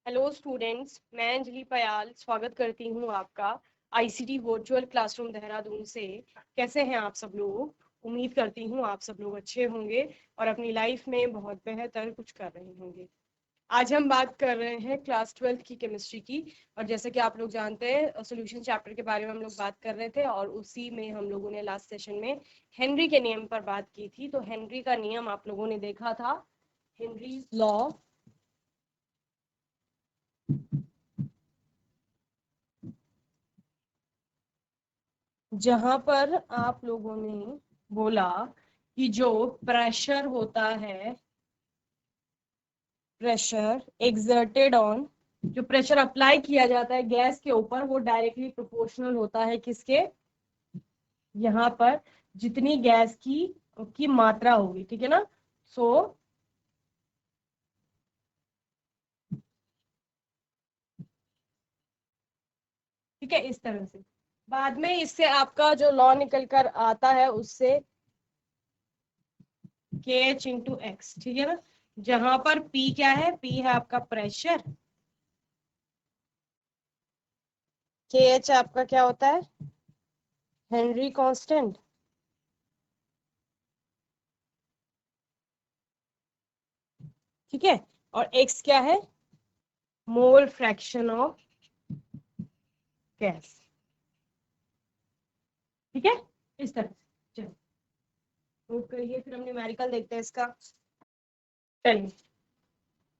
Hello students, मैं अंजलि पयाल स्वागत करती हूँ आपका आईसीटी वर्चुअल क्लासरूम देहरादून से। कैसे हैं आप सब लोग? उम्मीद करती हूँ आप सब लोग अच्छे होंगे और अपनी लाइफ में बहुत बेहतर कुछ कर रहे होंगे। आज हम बात कर रहे हैं क्लास 12th की केमिस्ट्री की। और जैसे कि आप लोग जानते हैं, सॉल्यूशन चैप्टर के बारे में हम लोग बात कर रहे थे और उसी में हम लोगों ने लास्ट सेशन में हेनरी के नियम पर बात की थी। तो हेनरी का नियम आप लोगों ने देखा था, हेनरीज लॉ। जहां पर आप लोगों ने बोला कि जो प्रेशर होता है, प्रेशर एक्सर्टेड ऑन, जो प्रेशर अप्लाई किया जाता है गैस के ऊपर, वो डायरेक्टली प्रोपोर्शनल होता है किसके? यहाँ पर जितनी गैस की मात्रा होगी, ठीक है ना। सो ठीक है, इस तरह से बाद में इससे आपका जो लॉ निकल कर आता है उससे के एच इंटू एक्स, ठीक है ना। जहां पर पी क्या है? पी है आपका प्रेशर, के एच आपका क्या होता है? हेनरी कांस्टेंट, ठीक है। और एक्स क्या है? मोल फ्रैक्शन ऑफ गैस, ठीक है। इस तरह से चलो नोट करिए, फिर हम न्यूमेरिकल देखते हैं इसका। चलिए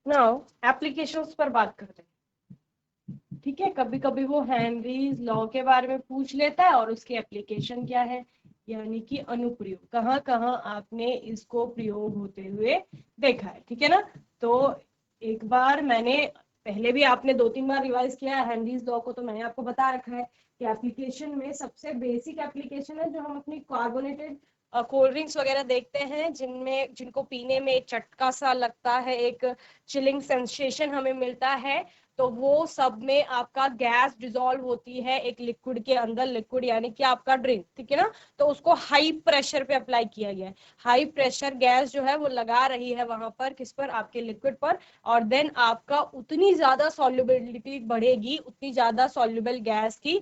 नाउ एप्लीकेशंस पर बात करते हैं, ठीक है। कभी कभी वो हेनरीज लॉ के बारे में पूछ लेता है और उसकी एप्लीकेशन क्या है, यानी कि अनुप्रयोग, कहाँ कहाँ आपने इसको प्रयोग होते हुए देखा है, ठीक है ना। तो एक बार मैंने पहले भी आपने 2-3 बार रिवाइज किया है हेनरीज लॉ को, तो मैंने आपको बता रखा है कि एप्लीकेशन में सबसे बेसिक एप्लीकेशन है जो हम अपनी कार्बोनेटेड कोल्ड ड्रिंक्स वगैरह देखते हैं, जिनको पीने में चटका सा लगता है, एक चिलिंग सेंसेशन हमें मिलता है। तो वो सब में आपका गैस डिजोल्व होती है एक लिक्विड के अंदर, लिक्विड यानी कि आपका ड्रिंक, ठीक है ना। तो उसको हाई प्रेशर पे अप्लाई किया गया है। हाई प्रेशर गैस जो है वो लगा रही है वहां पर, किस पर? आपके लिक्विड पर। और देन आपका उतनी ज्यादा सॉल्युबिलिटी बढ़ेगी, उतनी ज्यादा सॉल्युबल गैस की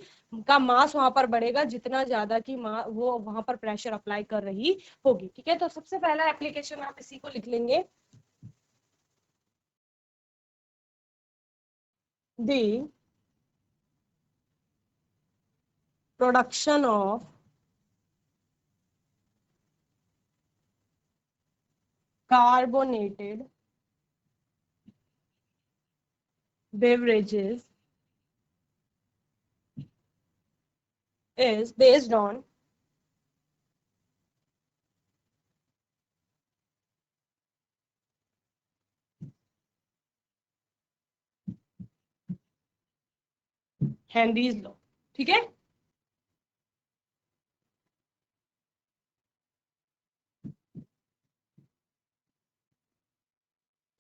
का मास वहां पर बढ़ेगा, जितना ज्यादा की वो वहां पर प्रेशर अप्लाई कर रही होगी, ठीक है। तो सबसे पहला एप्लीकेशन आप इसी को लिख लेंगे, the production of carbonated beverages is based on Henry's law, ठीक है।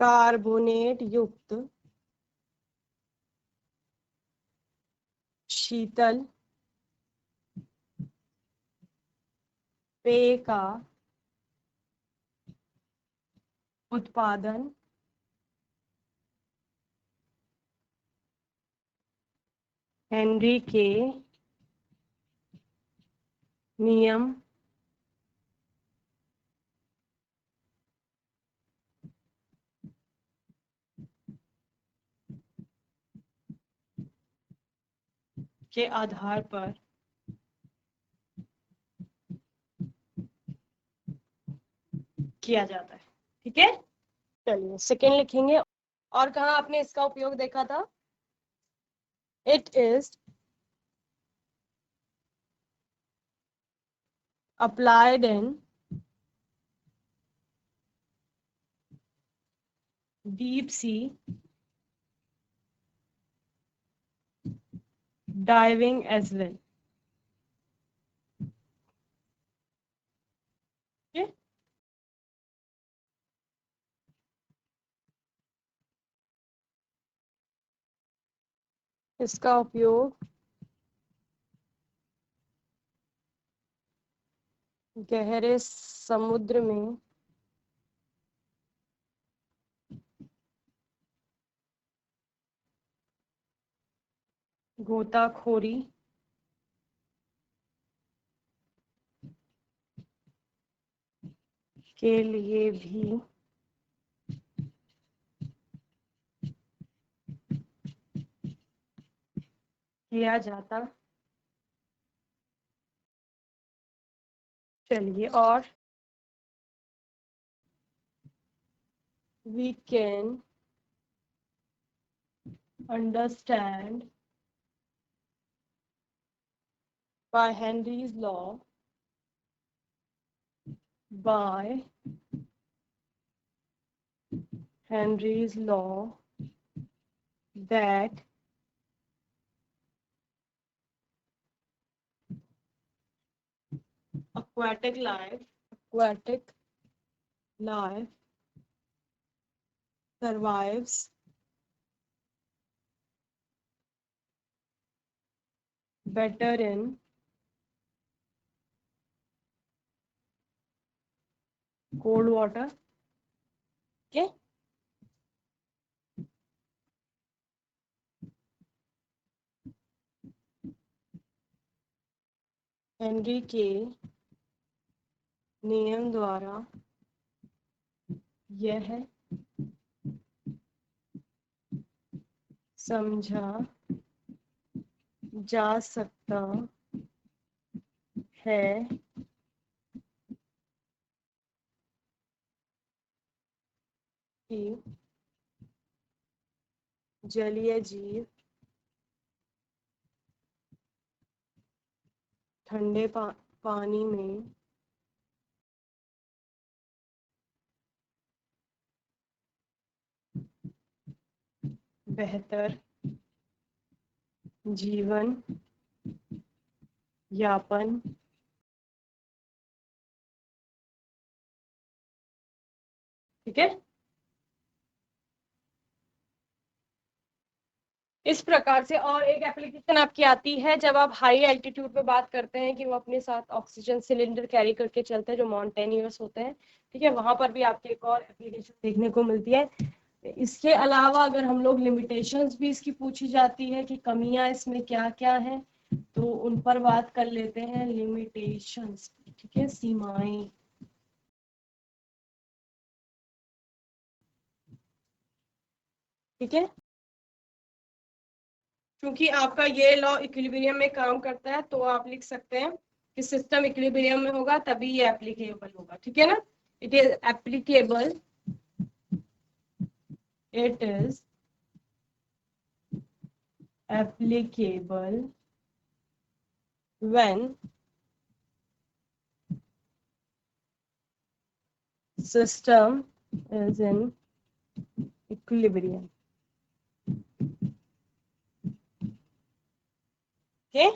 कार्बोनेट युक्त शीतल पेय का उत्पादन हेनरी के नियम के आधार पर किया जाता है, ठीक है। चलिए सेकेंड लिखेंगे। और कहाँ आपने इसका उपयोग देखा था? It is applied in deep sea diving as well, इसका उपयोग गहरे समुद्र में गोताखोरी के लिए भी किया जाता। चलिए, और we can understand by Henry's law by Henry's law that aquatic life survives better in cold water. Okay. Henry के नियम द्वारा यह समझा जा सकता है कि जलीय जीव ठंडे पानी में बेहतर जीवन यापन ठीक है। इस प्रकार से, और एक एप्लीकेशन आपकी आती है जब आप हाई एल्टीट्यूड पे बात करते हैं कि वो अपने साथ ऑक्सीजन सिलेंडर कैरी करके चलते हैं, जो माउंटेनियर्स होते हैं, ठीक है, वहां पर भी आपकी एक और एप्लीकेशन देखने को मिलती है। इसके अलावा अगर हम लोग लिमिटेशंस भी इसकी पूछी जाती है कि कमियां इसमें क्या क्या है, तो उन पर बात कर लेते हैं। लिमिटेशंस, ठीक है, सीमाएं, ठीक है। क्योंकि आपका ये लॉ इक्विलिब्रियम में काम करता है, तो आप लिख सकते हैं कि सिस्टम इक्विलिब्रियम में होगा तभी ये एप्लीकेबल होगा, ठीक है ना। It is applicable, it is applicable when system is in equilibrium. Okay.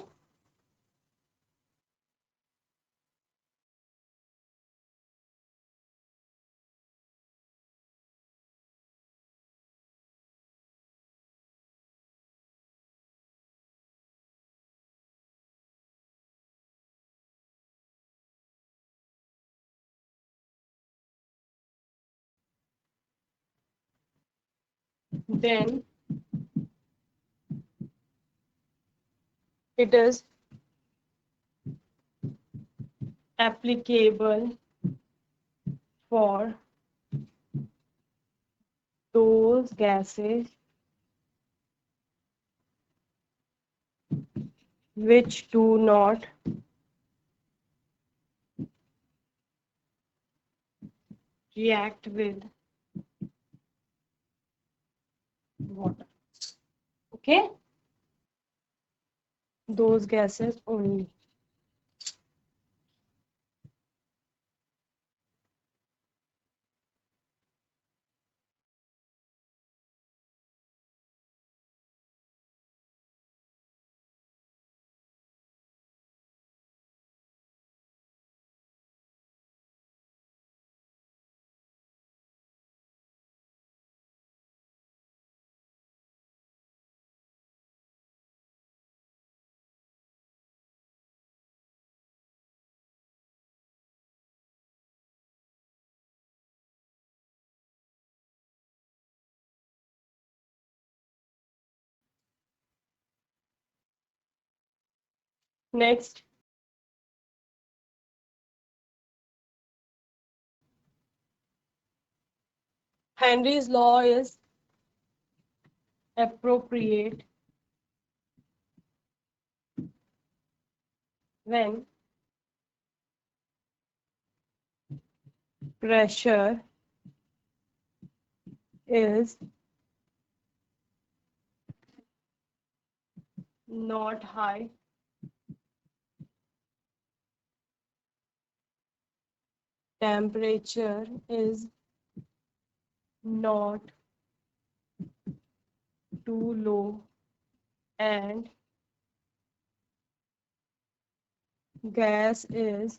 Then it is applicable for those gases which do not react with water. Okay, those gases only. Next, Henry's law is appropriate when pressure is not high, temperature is not too low, and gas is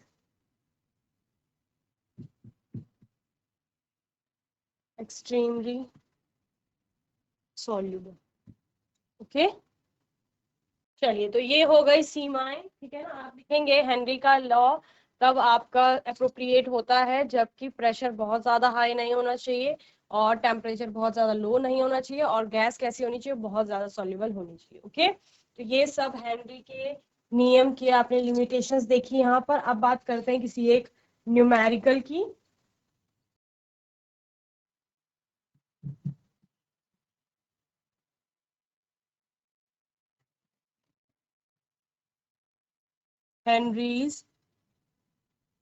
extremely soluble. Okay, चलिए, तो ये हो गई सीमाएं, ठीक है ना। आप लिखेंगे हेनरी का लॉ तब आपका अप्रोप्रिएट होता है जबकि प्रेशर बहुत ज्यादा हाई नहीं होना चाहिए और टेम्परेचर बहुत ज्यादा लो नहीं होना चाहिए और गैस कैसी होनी चाहिए, बहुत ज्यादा सॉल्युबल होनी चाहिए। ओके, तो ये सब हेनरी के नियम की आपने लिमिटेशंस देखी यहाँ पर। अब बात करते हैं किसी एक न्यूमेरिकल की। Henry's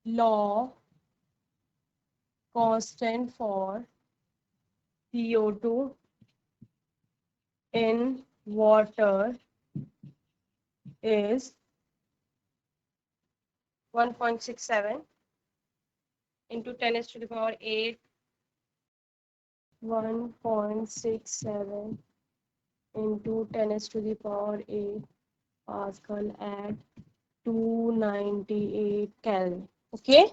law constant for CO2 in water is 1.67 into 10 to the power 8, 1.67 into 10 to the power 8 Pascal at 298 Kelvin. Okay.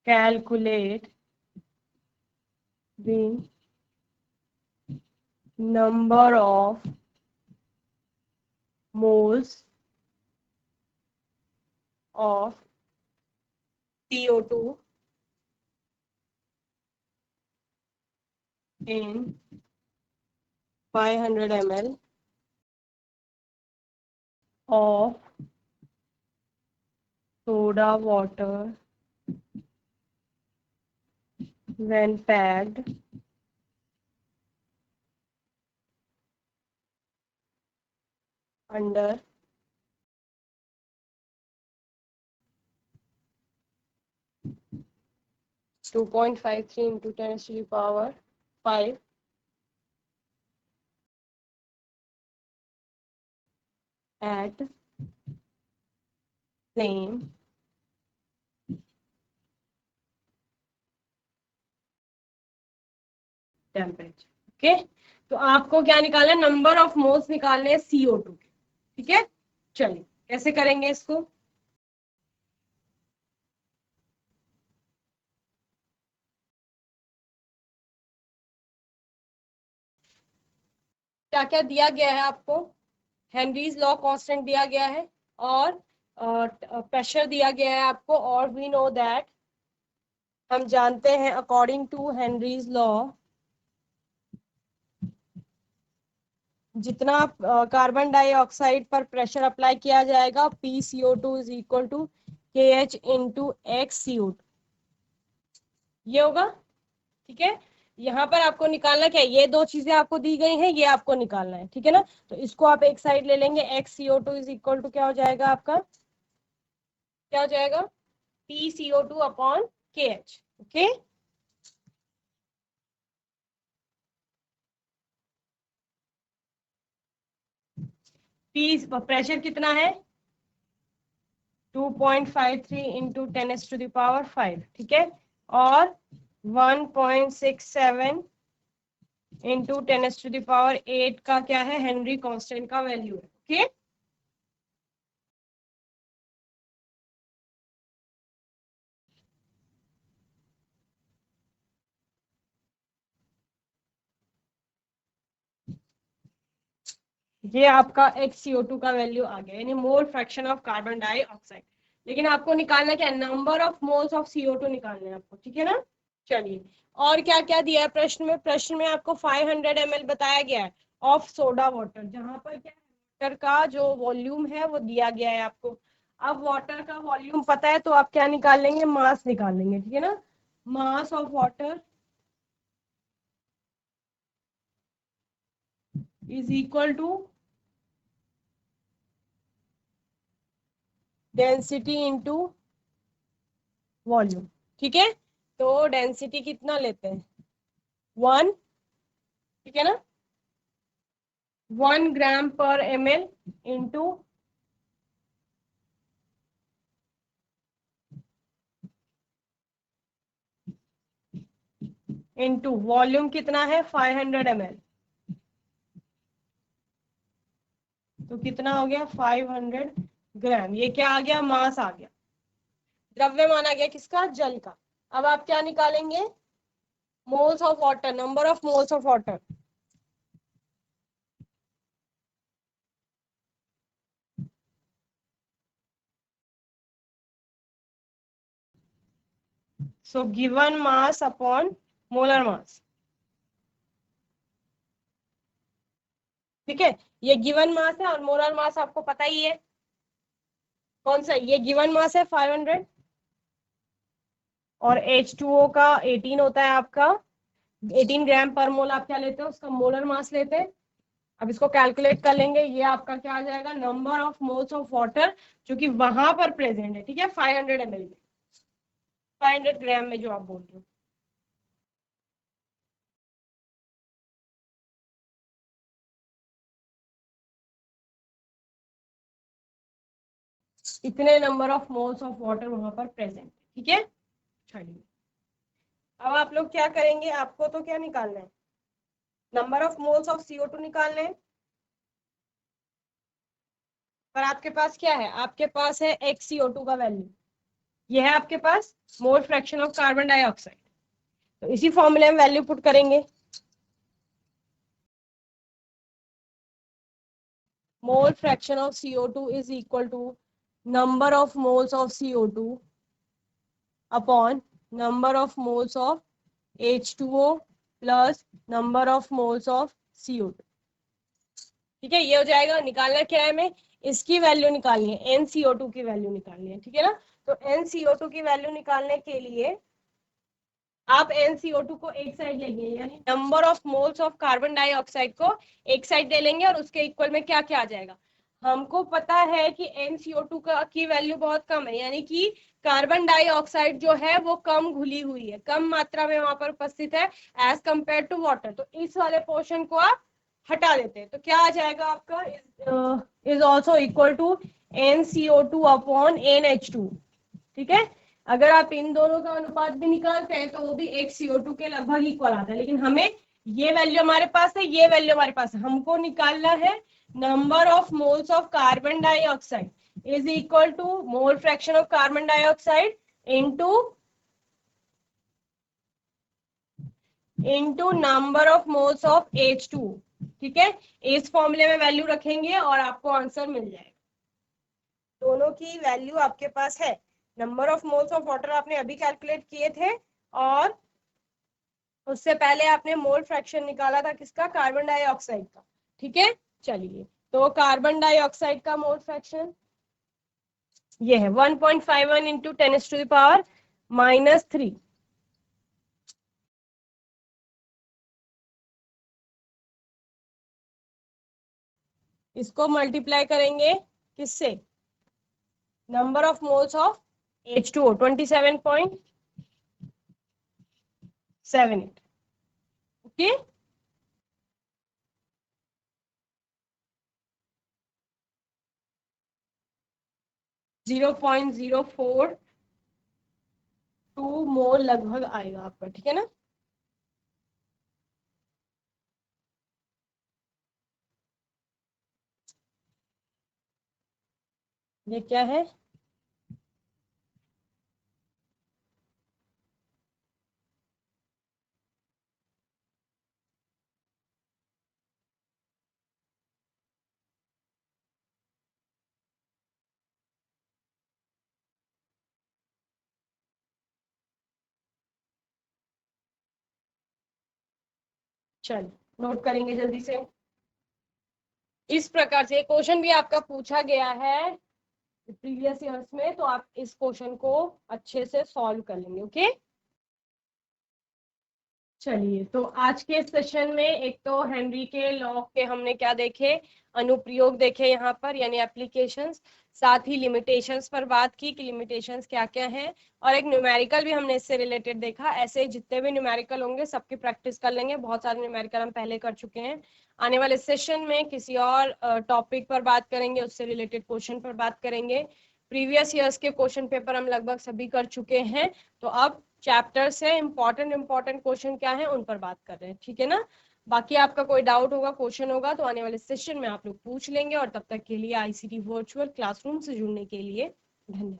Calculate the number of moles of CO2 in 500 ml of soda water when packed under 2.53 into 10 to the power 5 at same temperature. Okay, तो आपको क्या निकालना है, number of moles निकालने हैं CO2 के। ठीक है, चलिए कैसे करेंगे इसको। क्या क्या दिया गया है आपको, हेनरीज लॉ कांस्टेंट दिया गया है और प्रेशर दिया गया है आपको, और वी नो दैट, हम जानते हैं अकॉर्डिंग टू हेनरीज लॉ जितना कार्बन डाइऑक्साइड पर प्रेशर अप्लाई किया जाएगा PCO2 is equal to KH into XCO2, ये होगा। ठीक है, यहाँ पर आपको निकालना क्या है, ये दो चीजें आपको दी गई हैं, ये आपको निकालना है। ठीक है ना, तो इसको आप एक साइड ले लेंगे, XCO2 इज इक्वल टू क्या हो जाएगा आपका, क्या हो जाएगा, PCO2 upon KH। Okay, pressure कितना है 2.53 इंटू 10 टू द पावर 5, ठीक है, और 1.67 इंटू 10 टू द पावर 8 का क्या है, हेनरी कांस्टेंट का वैल्यू है। ओके, ये आपका XCO2 का वैल्यू आ गया, यानी मोल फ्रैक्शन ऑफ कार्बन डाइऑक्साइड। लेकिन आपको निकालना क्या है, number of moles of CO2 निकालना है आपको। ठीक है ना, चलिए, और क्या क्या दिया है प्रश्न में, प्रश्न में आपको 500 ml बताया गया है ऑफ सोडा वाटर, जहां पर क्या है, वाटर का जो वॉल्यूम है वो दिया गया है आपको। अब वाटर का वॉल्यूम पता है तो आप क्या निकाल लेंगे, मास निकाल लेंगे, ठीक है ना। Mass of water is equal to density into volume, ठीक है। तो डेंसिटी कितना लेते हैं, 1, ठीक है ना, 1 ग्राम पर ml इंटू वॉल्यूम कितना है 500 ml। तो कितना हो गया 500 ग्राम, ये क्या आ गया, मास आ गया। द्रव्यमान आ गया किसका, जल का। अब आप क्या निकालेंगे, moles of water, number of moles of water. So given mass upon molar mass, ठीक है। ये गिवन मास है और मोलर मास आपको पता ही है कौन सा, ये गिवन मास है 500 और H2O का 18 होता है आपका, 18 ग्राम पर मोल आप क्या लेते हो, उसका मोलर मास लेते हैं। अब इसको कैलकुलेट कर लेंगे, ये आपका क्या आ जाएगा, number of moles of water जो कि वहां पर प्रेजेंट है, ठीक है, 500 ml में, 500 ग्राम में जो आप बोल रहे हो। इतने number of moles of water वहां पर प्रेजेंट, ठीक है। चलिए अब आप लोग क्या करेंगे, आपको तो क्या निकालना है, number of moles of CO2 निकालने हैं। पर आपके पास क्या है, आपके पास है XCO2 का वैल्यू, ये है आपके पास mole fraction of carbon dioxide. तो इसी फॉर्मूले में वैल्यू पुट करेंगे, mole fraction of CO2 is equal to number of moles of CO2 upon number of moles of H2O plus number of moles of CO2, ठीक है। ये हो जाएगा, निकालना क्या है हमें, इसकी वैल्यू निकालनी है, NCO2 की वैल्यू निकालनी है, ठीक है ना। तो NCO2 की वैल्यू निकालने के लिए आप NCO2 को एक साइड लेंगे, यानी number of moles of carbon dioxide को एक साइड ले लेंगे और उसके इक्वल में क्या क्या आ जाएगा। हमको पता है कि NCO2 की वैल्यू बहुत कम है, यानी कि कार्बन डाइऑक्साइड जो है वो कम घुली हुई है, कम मात्रा में वहां पर उपस्थित है एज कंपेयर टू वाटर। तो इस वाले पोर्शन को आप हटा देते हैं, तो क्या आ जाएगा आपका, is also equal to NCO2 upon NH2, ठीक है। अगर आप इन दोनों का अनुपात भी निकालते हैं तो वो भी एक CO2 के लगभग इक्वल आता है, लेकिन हमें ये वैल्यू हमारे पास है, ये वैल्यू हमारे पास है, हमको निकालना है number of moles of carbon dioxide is equal to mole fraction of carbon dioxide into number of moles of H2, ठीक है। इस फॉर्मूले में वैल्यू रखेंगे और आपको आंसर मिल जाएगा। दोनों की वैल्यू आपके पास है, number of moles of water आपने अभी कैलकुलेट किए थे और उससे पहले आपने मोल फ्रैक्शन निकाला था किसका, कार्बन डाइऑक्साइड का, ठीक है। चलिए तो कार्बन डाइऑक्साइड का मोल फ्रैक्शन ये है 1.51 इंटू 10⁻³ इसको मल्टीप्लाई करेंगे किससे, number of moles of H2O 27.78, okay. 0.042 मोल लगभग आएगा आपका, ठीक है ना। ये क्या है, चल नोट करेंगे जल्दी से। इस प्रकार से क्वेश्चन भी आपका पूछा गया है प्रीवियस ईयर्स में, तो आप इस क्वेश्चन को अच्छे से सॉल्व कर लेंगे। ओके, चलिए, तो आज के सेशन में एक तो हेनरी के लॉ के हमने क्या देखे, अनुप्रयोग देखे यहाँ पर यानी एप्लीकेशंस, साथ ही लिमिटेशंस पर बात की कि लिमिटेशंस क्या क्या हैं, और एक न्यूमेरिकल भी हमने इससे रिलेटेड देखा। ऐसे जितने भी न्यूमेरिकल होंगे सबकी प्रैक्टिस कर लेंगे, बहुत सारे न्यूमेरिकल हम पहले कर चुके हैं। आने वाले सेशन में किसी और टॉपिक पर बात करेंगे, उससे रिलेटेड क्वेश्चन पर बात करेंगे। प्रीवियस ईयर्स के क्वेश्चन पेपर हम लगभग सभी कर चुके हैं, तो अब चैप्टर से इंपॉर्टेंट क्वेश्चन क्या है उन पर बात कर रहे हैं, ठीक है ना। बाकी आपका कोई डाउट होगा, क्वेश्चन होगा, तो आने वाले सेशन में आप लोग पूछ लेंगे। और तब तक के लिए आईसीटी वर्चुअल क्लासरूम से जुड़ने के लिए धन्यवाद।